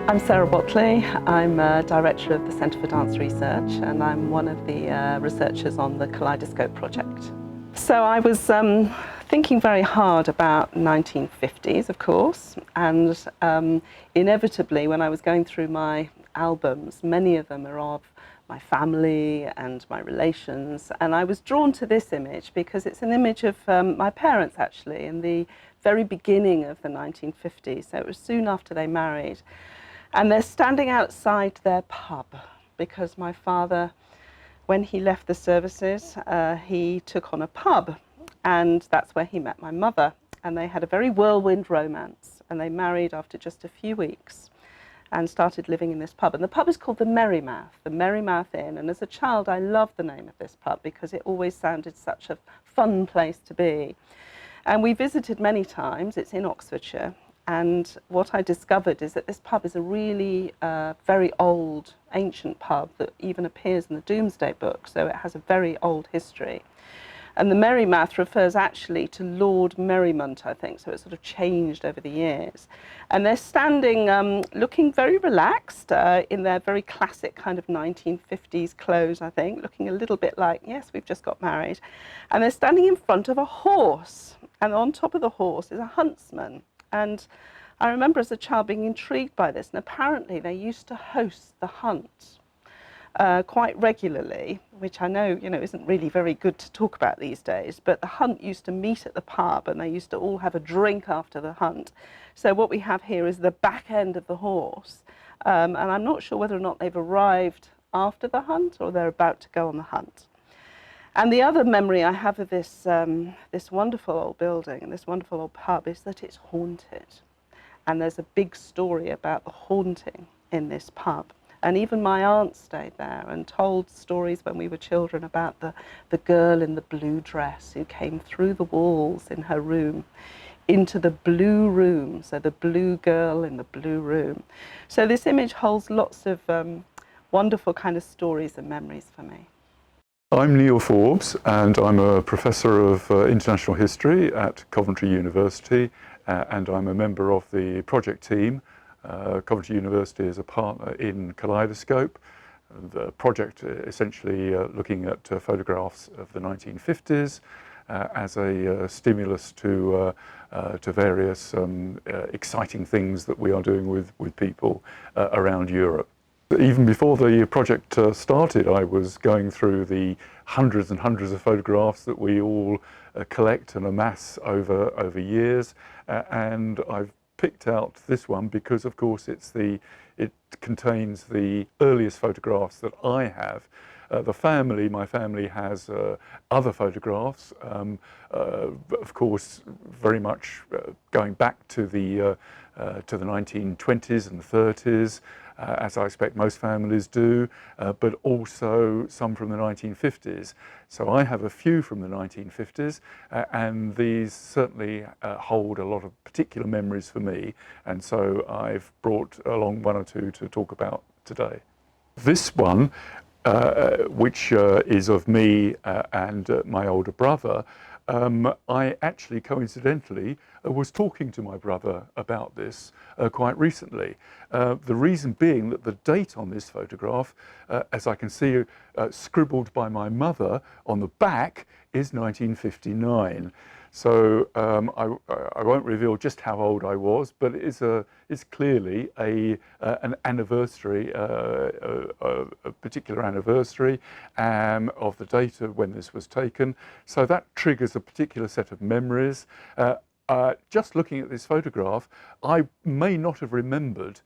I'm Sarah Botley. I'm Director of the Centre for Dance Research, and I'm one of the researchers on the Kaleidoscope project. So I was thinking very hard about 1950s, of course, and inevitably when I was going through my albums, many of them are of my family and my relations, and I was drawn to this image because it's an image of my parents actually in the very beginning of the 1950s, so it was soon after they married. And they're standing outside their pub because my father, when he left the services, he took on a pub, and that's where he met my mother. And they had a very whirlwind romance, and they married after just a few weeks and started living in this pub. And the pub is called the Merrymouth Inn. And as a child, I loved the name of this pub because it always sounded such a fun place to be. And we visited many times. It's in Oxfordshire. And what I discovered is that this pub is a really very old, ancient pub that even appears in the Domesday Book, so it has a very old history. And the Merrymouth refers actually to Lord Merrymount, I think, so it's sort of changed over the years. And they're standing, looking very relaxed in their very classic kind of 1950s clothes, I think, looking a little bit like, yes, we've just got married. And they're standing in front of a horse, and on top of the horse is a huntsman. And I remember as a child being intrigued by this, and apparently they used to host the hunt quite regularly, which I know, isn't really very good to talk about these days, but the hunt used to meet at the pub and they used to all have a drink after the hunt. So what we have here is the back end of the horse, and I'm not sure whether or not they've arrived after the hunt or they're about to go on the hunt. And the other memory I have of this, this wonderful old building and this wonderful old pub is that it's haunted. And there's a big story about the haunting in this pub. And even my aunt stayed there and told stories when we were children about the girl in the blue dress who came through the walls in her room into the blue room, so the blue girl in the blue room. So this image holds lots of wonderful kind of stories and memories for me. I'm Neil Forbes, and I'm a Professor of International History at Coventry University, and I'm a member of the project team. Coventry University is a partner in Kaleidoscope. The project essentially looking at photographs of the 1950s as a stimulus to various exciting things that we are doing with people around Europe. Even before the project started, I was going through the hundreds and hundreds of photographs that we all collect and amass over years, and I've picked out this one because, of course, it contains the earliest photographs that I have. My family has other photographs, of course, very much going back to the 1920s and 30s. As I expect most families do, but also some from the 1950s. So I have a few from the 1950s, and these certainly hold a lot of particular memories for me, and so I've brought along one or two to talk about today. This one, which is of me and my older brother, I actually coincidentally was talking to my brother about this quite recently. The reason being that the date on this photograph, as I can see scribbled by my mother on the back, is 1959. So I won't reveal just how old I was, but it's clearly an anniversary, a particular anniversary of the date of when this was taken. So that triggers a particular set of memories. Just looking at this photograph, I may not have remembered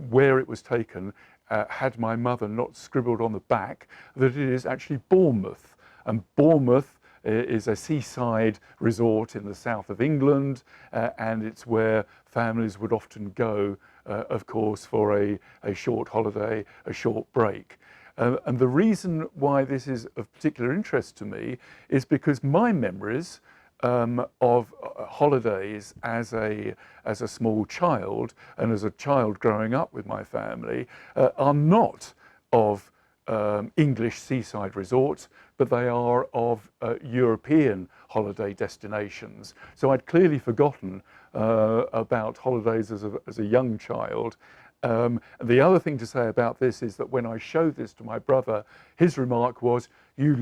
where it was taken had my mother not scribbled on the back that it is actually Bournemouth. And Bournemouth is a seaside resort in the south of England, and it's where families would often go, of course, for a short holiday, a short break. And the reason why this is of particular interest to me is because my memories of holidays as a small child and as a child growing up with my family are not of English seaside resorts, but they are of European holiday destinations. So I'd clearly forgotten about holidays as a young child. The other thing to say about this is that when I showed this to my brother, his remark was, you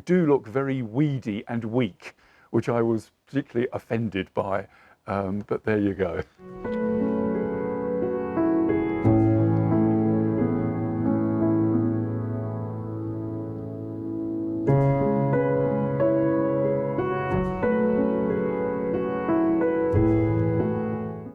do look very weedy and weak, which I was particularly offended by, but there you go.